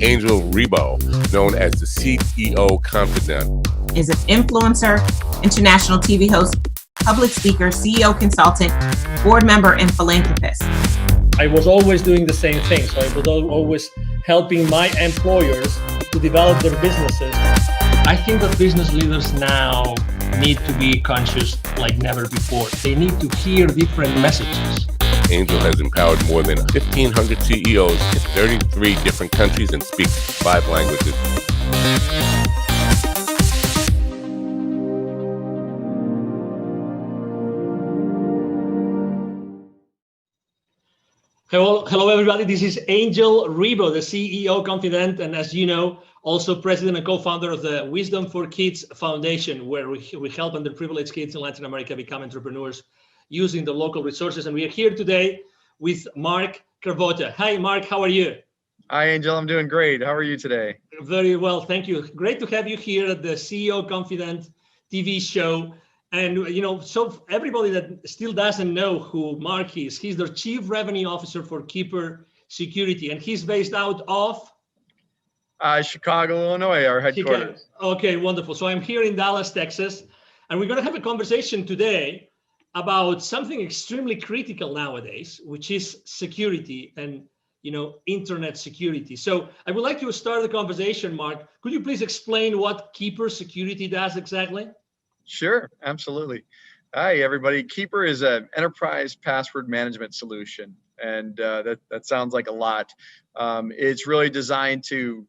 Angel Rebo, known as the CEO Confidant. Is an influencer, international TV host, public speaker, CEO consultant, board member, and philanthropist. I was always doing the same thing. So I was always helping my employers to develop their businesses. I think that business leaders now need to be conscious like never before. They need to hear different messages. Angel has empowered more than 1,500 CEOs in 33 different countries and speaks 5 languages. Hello, everybody. This is Angel Rebo, the CEO Confidant, and as you know, also president and co-founder of the Wisdom for Kids Foundation, where we help underprivileged kids in Latin America become entrepreneurs using the local resources. And we are here today with Mark Cravotta. Hi, Mark. How are you? Hi, Angel. I'm doing great. How are you today? Very well. Thank you. Great to have you here at the CEO Confidant TV show. And, you know, so everybody that still doesn't know who Mark is, he's the Chief Revenue Officer for Keeper Security, and he's based out of? Chicago, Illinois, our headquarters. Chicago. Okay, wonderful. So I'm here in Dallas, Texas, and we're going to have a conversation today about something extremely critical nowadays, which is security and, you know, internet security. So I would like to start the conversation, Mark. Could you please explain what Keeper Security does exactly? Sure, absolutely. Hi, everybody. Keeper is an enterprise password management solution, and that sounds like a lot. It's really designed to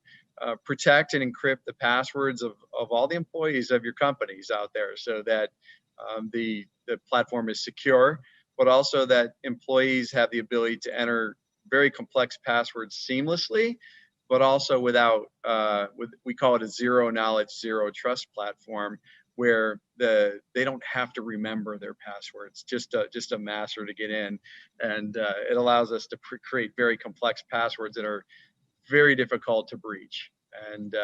protect and encrypt the passwords of all the employees of your companies out there, so that the platform is secure, but also that employees have the ability to enter very complex passwords seamlessly, but also without, we call it a zero knowledge, zero trust platform, where they don't have to remember their passwords, just a master to get in, and it allows us to create very complex passwords that are very difficult to breach, and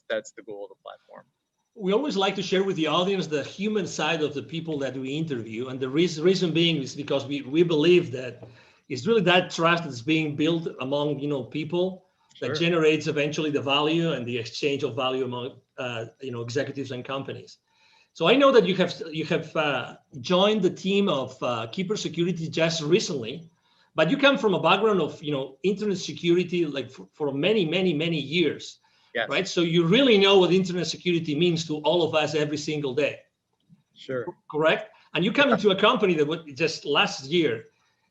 that's the goal of the platform. We always like to share with the audience the human side of the people that we interview, and the reason being is because we believe that it's really that trust that's being built among people that Sure. generates eventually the value and the exchange of value among executives and companies. So I know that you have joined the team of Keeper Security just recently, but you come from a background of internet security like for many years, Yes. right? So you really know what internet security means to all of us every single day. Sure. Correct? And you come into a company that just last year,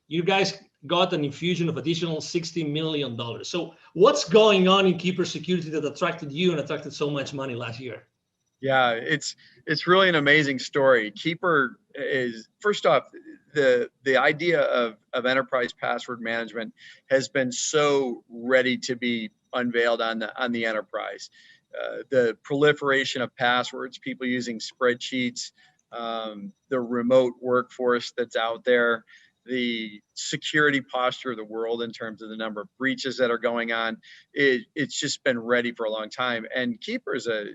you guys got an infusion of additional $60 million. So what's going on in Keeper Security that attracted you and attracted so much money last year? Yeah, it's really an amazing story. Keeper is, first off, the idea of enterprise password management has been so ready to be unveiled on the enterprise. The proliferation of passwords, people using spreadsheets, the remote workforce that's out there, the security posture of the world in terms of the number of breaches that are going on, it's just been ready for a long time. And Keeper is a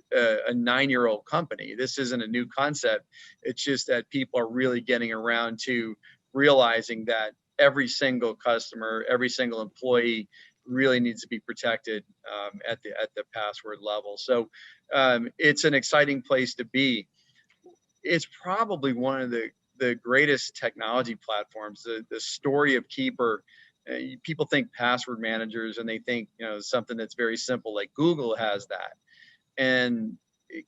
9-year-old company. This isn't a new concept. It's just that people are really getting around to realizing that every single customer, every single employee really needs to be protected at the password level. So it's an exciting place to be. It's probably one of the greatest technology platforms. The story of Keeper, people think password managers and they think something that's very simple, like Google has that, and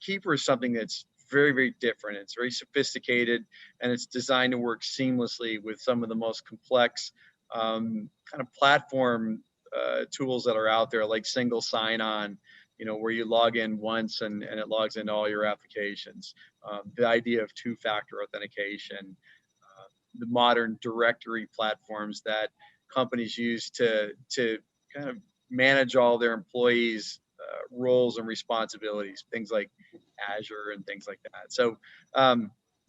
Keeper is something that's very different. It's very sophisticated, and it's designed to work seamlessly with some of the most complex kind of platform tools that are out there, like single sign-on, where you log in once and it logs into all your applications. The idea of two-factor authentication, the modern directory platforms that companies use to kind of manage all their employees' roles and responsibilities, things like Azure and things like that. So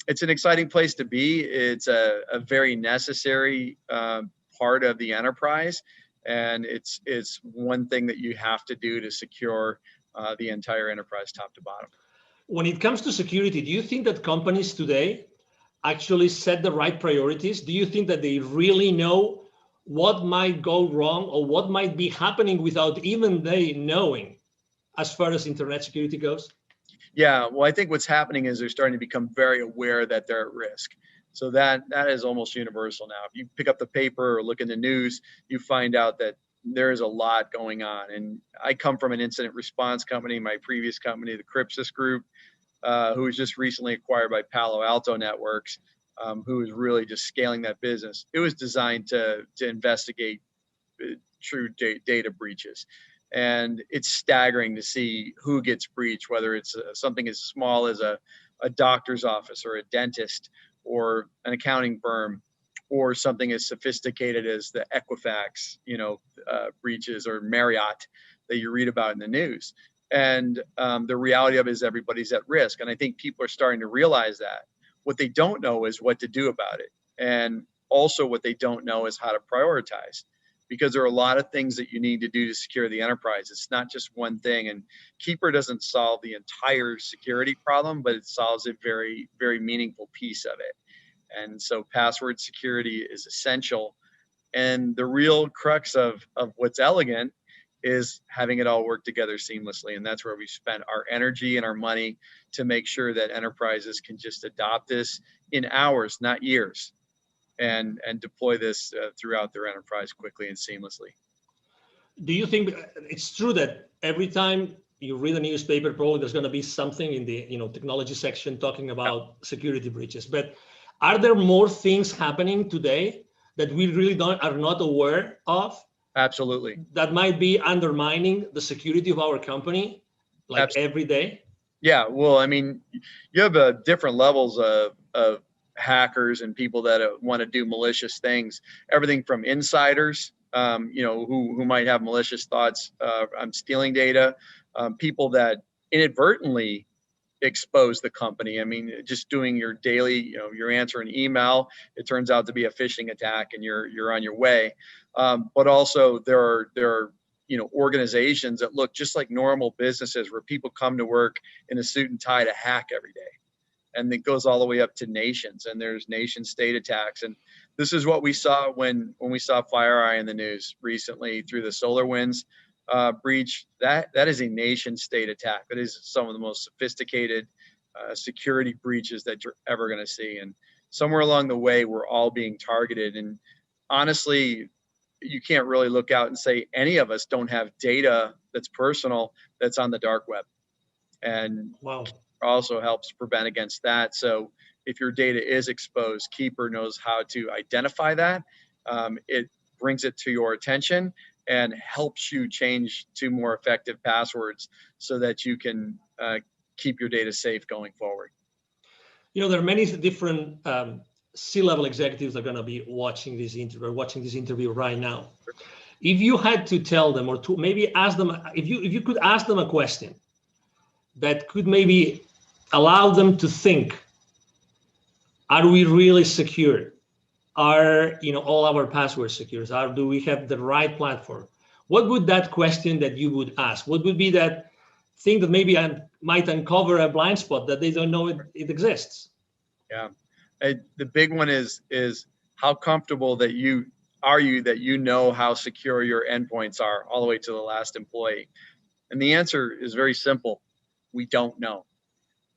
it's an exciting place to be. It's a very necessary part of the enterprise. And it's one thing that you have to do to secure the entire enterprise top to bottom. When it comes to security, do you think that companies today actually set the right priorities? Do you think that they really know what might go wrong or what might be happening without even they knowing as far as internet security goes? Yeah, well, I think what's happening is they're starting to become very aware that they're at risk. So that is almost universal now. If you pick up the paper or look in the news, you find out that there is a lot going on. And I come from an incident response company, my previous company, the Crypsis Group, who was just recently acquired by Palo Alto Networks, who is really just scaling that business. It was designed to investigate true data breaches. And it's staggering to see who gets breached, whether it's something as small as a doctor's office or a dentist or an accounting firm, or something as sophisticated as the Equifax, breaches, or Marriott that you read about in the news. And the reality of it is everybody's at risk. And I think people are starting to realize that. What they don't know is what to do about it. And also what they don't know is how to prioritize, because there are a lot of things that you need to do to secure the enterprise. It's not just one thing. And Keeper doesn't solve the entire security problem, but it solves a very, very meaningful piece of it. And so password security is essential. And the real crux of what's elegant is having it all work together seamlessly. And that's where we spent our energy and our money to make sure that enterprises can just adopt this in hours, not years, and deploy this throughout their enterprise quickly and seamlessly. Do you think it's true that every time you read a newspaper, probably there's going to be something in the technology section talking about security breaches? But are there more things happening today that we really are not aware of? Absolutely. That might be undermining the security of our company, like Absolutely. every day? Yeah, well, I mean, you have different levels of hackers and people that want to do malicious things. Everything from insiders, who might have malicious thoughts on stealing data, people that inadvertently expose the company. I mean, just doing your daily, you're answering email, it turns out to be a phishing attack, and you're on your way. But also there are organizations that look just like normal businesses, where people come to work in a suit and tie to hack every day. And it goes all the way up to nations, and there's nation state attacks. And this is what we saw when we saw FireEye in the news recently through the SolarWinds breach. That is a nation state attack. That is some of the most sophisticated security breaches that you're ever going to see. And somewhere along the way, we're all being targeted. And honestly, you can't really look out and say any of us don't have data that's personal that's on the dark web. And wow, also helps prevent against that. So if your data is exposed, Keeper knows how to identify that. It brings it to your attention and helps you change to more effective passwords so that you can keep your data safe going forward. There are many different C-level executives that are going to be watching this interview right now. If you had to tell them, or to maybe ask them, if you could ask them a question that could maybe allow them to think, are we really secure? Are all our passwords secure? Do we have the right platform? What would that question that you would ask? What would be that thing that maybe might uncover a blind spot that they don't know it exists? Yeah, the big one is how comfortable that you know how secure your endpoints are all the way to the last employee. And the answer is very simple. We don't know.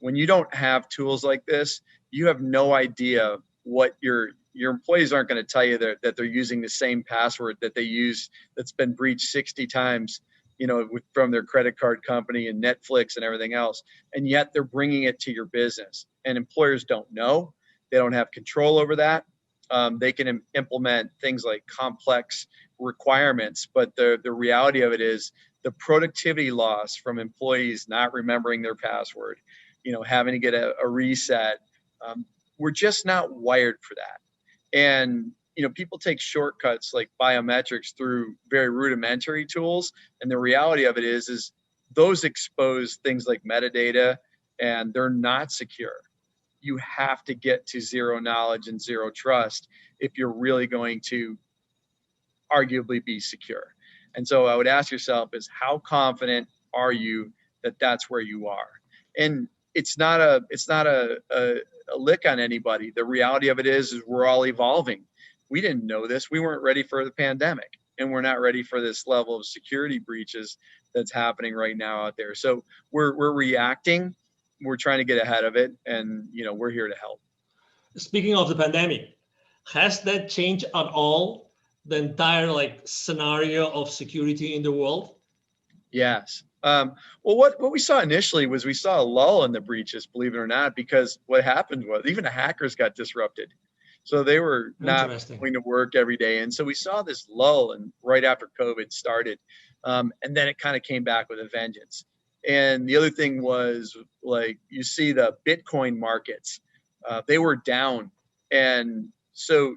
When you don't have tools like this, you have no idea what your employees aren't going to tell you that they're using the same password that they use that's been breached 60 times, from their credit card company and Netflix and everything else. And yet they're bringing it to your business, and employers don't know. They don't have control over that. They can implement things like complex requirements, but the reality of it is the productivity loss from employees not remembering their password, having to get a reset. We're just not wired for that. And, people take shortcuts like biometrics through very rudimentary tools. And the reality of it is those expose things like metadata, and they're not secure. You have to get to zero knowledge and zero trust if you're really going to arguably be secure. And so I would ask yourself is, how confident are you that that's where you are? And it's not a lick on anybody. The reality of it is we're all evolving. we didn't know this. We weren't ready for the pandemic, and we're not ready for this level of security breaches that's happening right now out there. So we're reacting. We're trying to get ahead of it, and we're here to help. Speaking of the pandemic, has that changed at all the entire scenario of security in the world? Yes. Well, what we saw initially was we saw a lull in the breaches, believe it or not, because what happened was even the hackers got disrupted. So they were not going to work every day. And so we saw this lull and right after COVID started. And then it kind of came back with a vengeance. And the other thing was you see the Bitcoin markets, they were down. And so,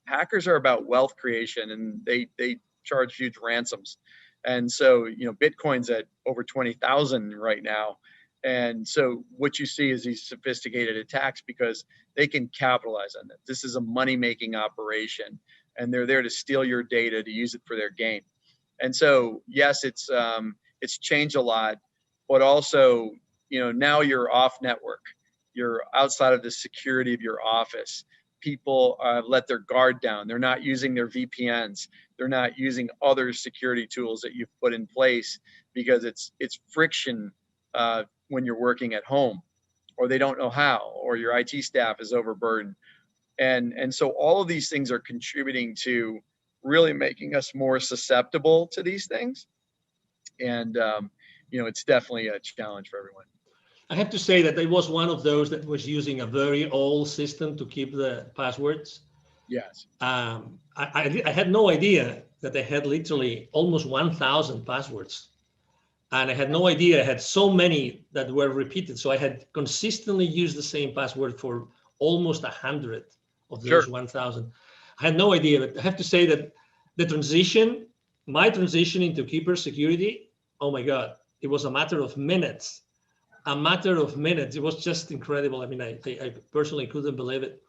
hackers are about wealth creation, and they charge huge ransoms. And so, Bitcoin's at over 20,000 right now. And so what you see is these sophisticated attacks because they can capitalize on it. This is a money-making operation, and they're there to steal your data to use it for their gain. And so, yes, it's changed a lot, but also, now you're off network. You're outside of the security of your office. People let their guard down. They're not using their VPNs. They're not using other security tools that you've put in place because it's friction when you're working at home, or they don't know how, or your IT staff is overburdened. And so all of these things are contributing to really making us more susceptible to these things. And, it's definitely a challenge for everyone. I have to say that I was one of those that was using a very old system to keep the passwords. Yes. I had no idea that I had literally almost 1,000 passwords. And I had no idea I had so many that were repeated. So I had consistently used the same password for almost 100 of those 1,000. I had no idea, but I have to say that my transition into Keeper security, oh my God, it was a matter of minutes. It was just incredible. I mean, I personally couldn't believe it.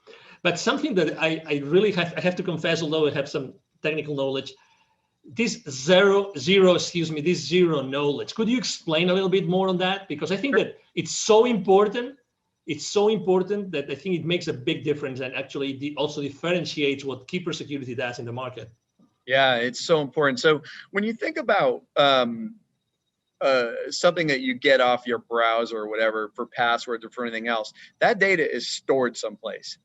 But something that I really have to confess, although I have some technical knowledge, this zero knowledge. Could you explain a little bit more on that? Because I think that it's so important. It's so important that I think it makes a big difference and actually also differentiates what Keeper security does in the market. Yeah, it's so important. So when you think about something that you get off your browser or whatever for passwords or for anything else, that data is stored someplace.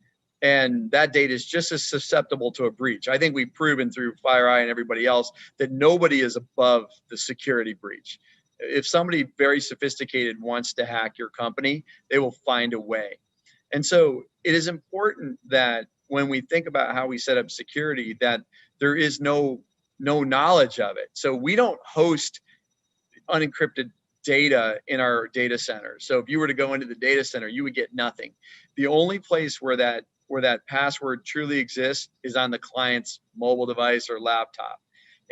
And that data is just as susceptible to a breach. I think we've proven through FireEye and everybody else that nobody is above the security breach. If somebody very sophisticated wants to hack your company, they will find a way. And so it is important that when we think about how we set up security, that there is no knowledge of it. So we don't host unencrypted data in our data center. So if you were to go into the data center, you would get nothing. The only place where that password truly exists is on the client's mobile device or laptop.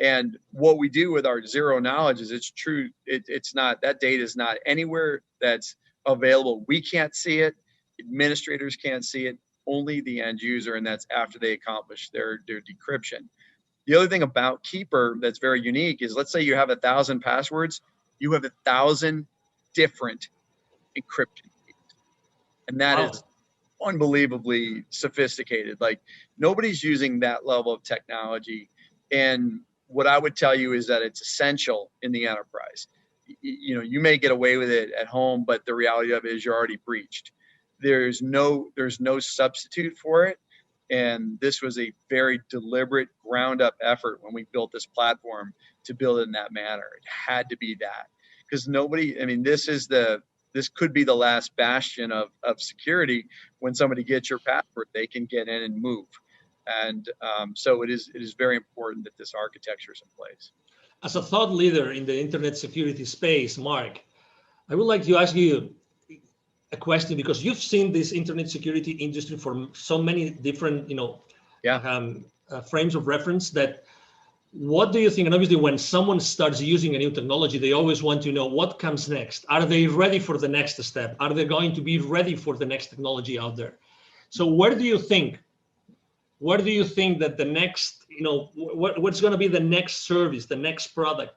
And what we do with our zero knowledge is it's true. It's not, that data is not anywhere that's available. We can't see it. Administrators can't see it. Only the end user, and that's after they accomplish their decryption. The other thing about Keeper that's very unique is, let's say you have 1,000 passwords, you have 1,000 different encryption keys. And that is unbelievably sophisticated. Like, nobody's using that level of technology. And what I would tell you is that it's essential in the enterprise. You may get away with it at home, but the reality of it is you're already breached. There's no substitute for it. And this was a very deliberate ground up effort when we built this platform to build it in that manner. It had to be that, because this could be the last bastion of security. When somebody gets your password, they can get in and move. And so it is very important that this architecture is in place. As a thought leader in the internet security space, Mark, I would like to ask you a question, because you've seen this internet security industry for so many different, frames of reference. That, what do you think? And obviously, when someone starts using a new technology, they always want to know what comes next. Are they ready for the next step? Are they going to be ready for the next technology out there? So where do you think that the next, what's going to be the next service, the next product,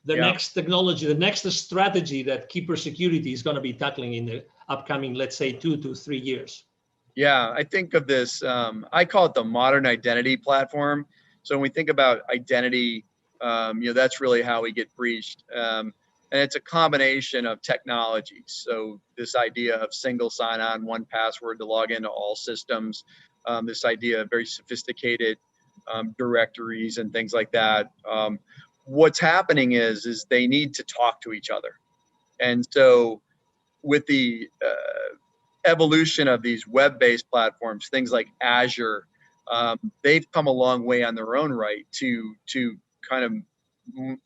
the next technology, the next strategy that Keeper Security is going to be tackling in the upcoming, let's say, 2 to 3 years? Yeah, I think of this, I call it the modern identity platform. So when we think about identity, that's really how we get breached. And it's a combination of technologies. So this idea of single sign-on, one password to log into all systems, this idea of very sophisticated directories and things like that. What's happening is they need to talk to each other. And so with the evolution of these web-based platforms, things like Azure, they've come a long way on their own right to kind of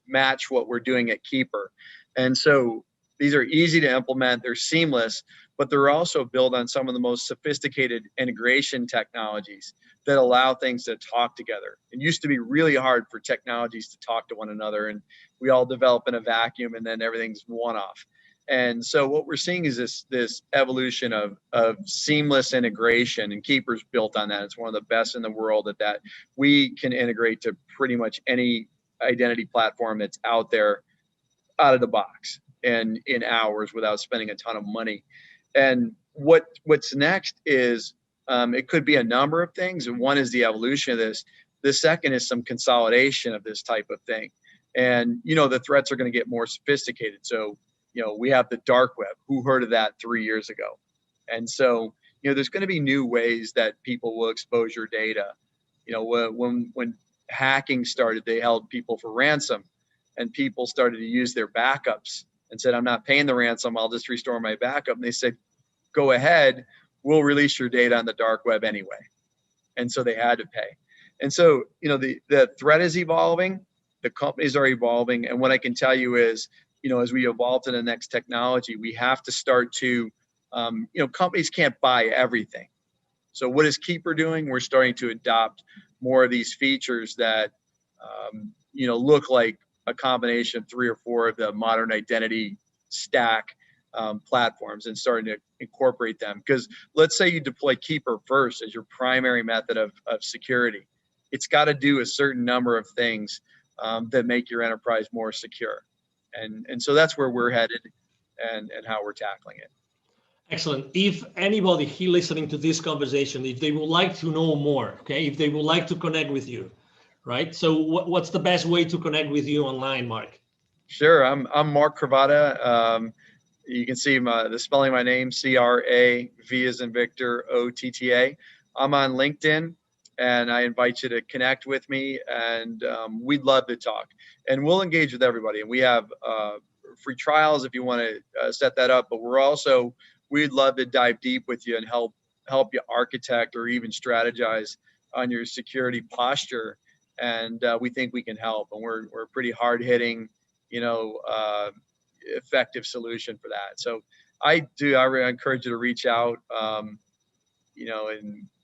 match what we're doing at Keeper. And so these are easy to implement, they're seamless, but they're also built on some of the most sophisticated integration technologies that allow things to talk together. It used to be really hard for technologies to talk to one another, and we all develop in a vacuum and then everything's one off. And so what we're seeing is this evolution of seamless integration, and Keeper's built on that. It's one of the best in the world at that. We can integrate to pretty much any identity platform that's out there out of the box and in hours without spending a ton of money. And what's next is it could be a number of things. And one is the evolution of this. The second is some consolidation of this type of thing. And, the threats are going to get more sophisticated. So, we have the dark web. Who heard of that 3 years ago? And so, there's going to be new ways that people will expose your data. When hacking started, they held people for ransom, and people started to use their backups and said, I'm not paying the ransom, I'll just restore my backup. And they said, go ahead, we'll release your data on the dark web anyway. And so they had to pay. And so, the threat is evolving, the companies are evolving. And what I can tell you is, as we evolve to the next technology, we have to start to, companies can't buy everything. So what is Keeper doing? We're starting to adopt more of these features that, look like a combination of 3 or 4 of the modern identity stack platforms, and starting to incorporate them. Because let's say you deploy Keeper first as your primary method of security. It's got to do a certain number of things that make your enterprise more secure. And so that's where we're headed and how we're tackling it. Excellent. If anybody here listening to this conversation, if they would like to know more, okay, if they would like to connect with you, right? So what's the best way to connect with you online, Mark? Sure. I'm Mark Cravotta. You can see the spelling of my name, C-R-A-V as in Victor, O-T-T-A. I'm on LinkedIn, and I invite you to connect with me, and we'd love to talk. And we'll engage with everybody. And we have free trials if you want to set that up. But we'd love to dive deep with you and help you architect or even strategize on your security posture. And we think we can help. And we're a pretty hard-hitting, effective solution for that. So I really encourage you to reach out, and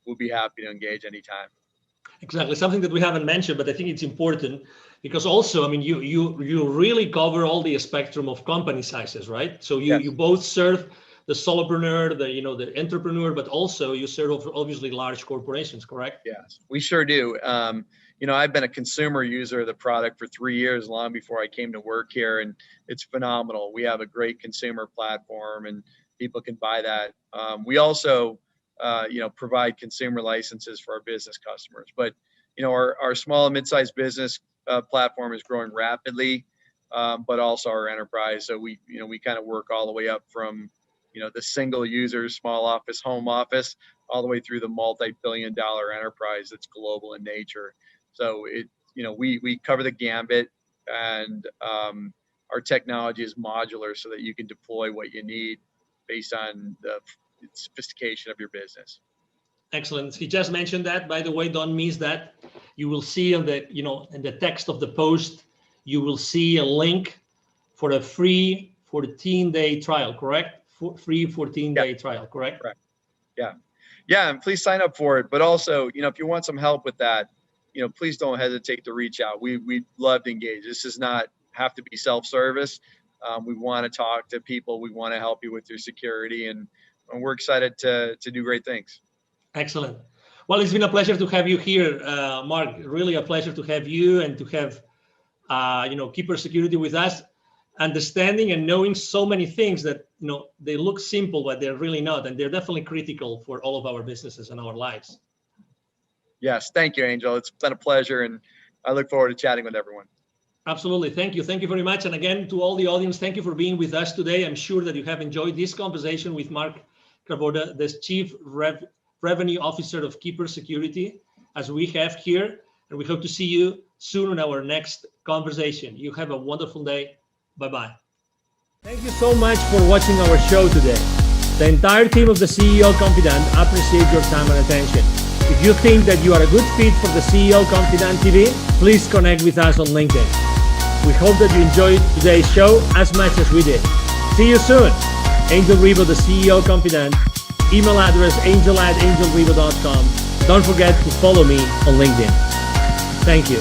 we'll be happy to engage anytime. Exactly. Something that we haven't mentioned, but I think it's important because also, I mean, you really cover all the spectrum of company sizes, right? So you, Yes. You both serve the solopreneur, the entrepreneur, but also you serve obviously large corporations, correct? Yes, we sure do. I've been a consumer user of the product for 3 years, long before I came to work here, and it's phenomenal. We have a great consumer platform, and people can buy that. We also, provide consumer licenses for our business customers. But, our small and mid-sized business platform is growing rapidly, but also our enterprise. So we kind of work all the way up from, the single users, small office, home office, all the way through the multi-billion-dollar enterprise that's global in nature. So we cover the gambit, and our technology is modular so that you can deploy what you need based on the sophistication of your business. Excellent. He just mentioned that, by the way, don't miss that. You will see in the text of the post, you will see a link for a free 14-day trial, correct? Free 14-day trial, correct? Correct. Yeah, and please sign up for it. But also, if you want some help with that, please don't hesitate to reach out. We'd love to engage. This does not have to be self-service. We want to talk to people. We want to help you with your security, and we're excited to do great things. Excellent. Well, it's been a pleasure to have you here, Mark. Really a pleasure to have you and to have, Keeper Security with us. understanding and knowing so many things that, they look simple, but they're really not. And they're definitely critical for all of our businesses and our lives. Yes. Thank you, Angel. It's been a pleasure. And I look forward to chatting with everyone. Absolutely. Thank you. Thank you very much. And again, to all the audience, thank you for being with us today. I'm sure that you have enjoyed this conversation with Mark Cravotta, the Chief Revenue Officer of Keeper Security, as we have here. And we hope to see you soon in our next conversation. You have a wonderful day. Bye-bye. Thank you so much for watching our show today. The entire team of the CEO Confidant appreciate your time and attention. If you think that you are a good fit for the CEO Confidant TV, please connect with us on LinkedIn. We hope that you enjoyed today's show as much as we did. See you soon. Angel Ribo, the CEO Confidant. Email address angel@angelribo.com. Don't forget to follow me on LinkedIn. Thank you.